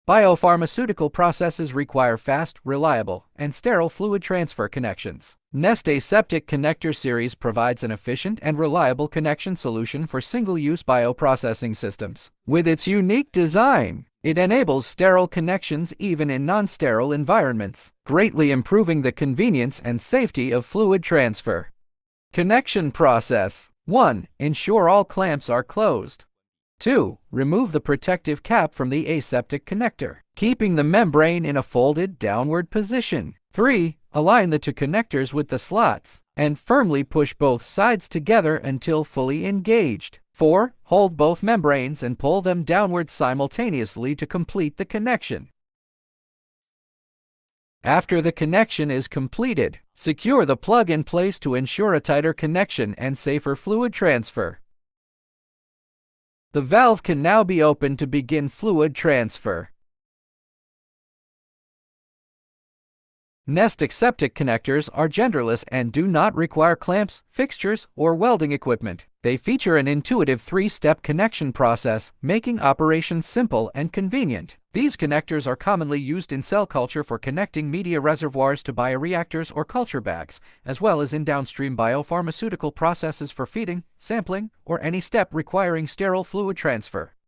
Biopharmaceutical processes require fast, reliable, and sterile fluid transfer connections. NEST Aseptic Connector series provides an efficient and reliable connection solution for single-use bioprocessing systems. With its unique design, it enables sterile connections even in non-sterile environments, greatly improving the convenience and safety of fluid transfer. Connection process. 1. Ensure all clamps are closed. 2. Remove the protective cap from the aseptic connector, keeping the membrane in a folded downward position. 3. Align the two connectors with the slots, and firmly push both sides together until fully engaged. 4. Hold both membranes and pull them downward simultaneously to complete the connection. After the connection is completed, secure the plug in place to ensure a tighter connection and safer fluid transfer. The valve can now be opened to begin fluid transfer. NEST Aseptic connectors are genderless and do not require clamps, fixtures, or welding equipment. They feature an intuitive 3-step connection process, making operation simple and convenient. These connectors are commonly used in cell culture for connecting media reservoirs to bioreactors or culture bags, as well as in downstream biopharmaceutical processes for feeding, sampling, or any step requiring sterile fluid transfer.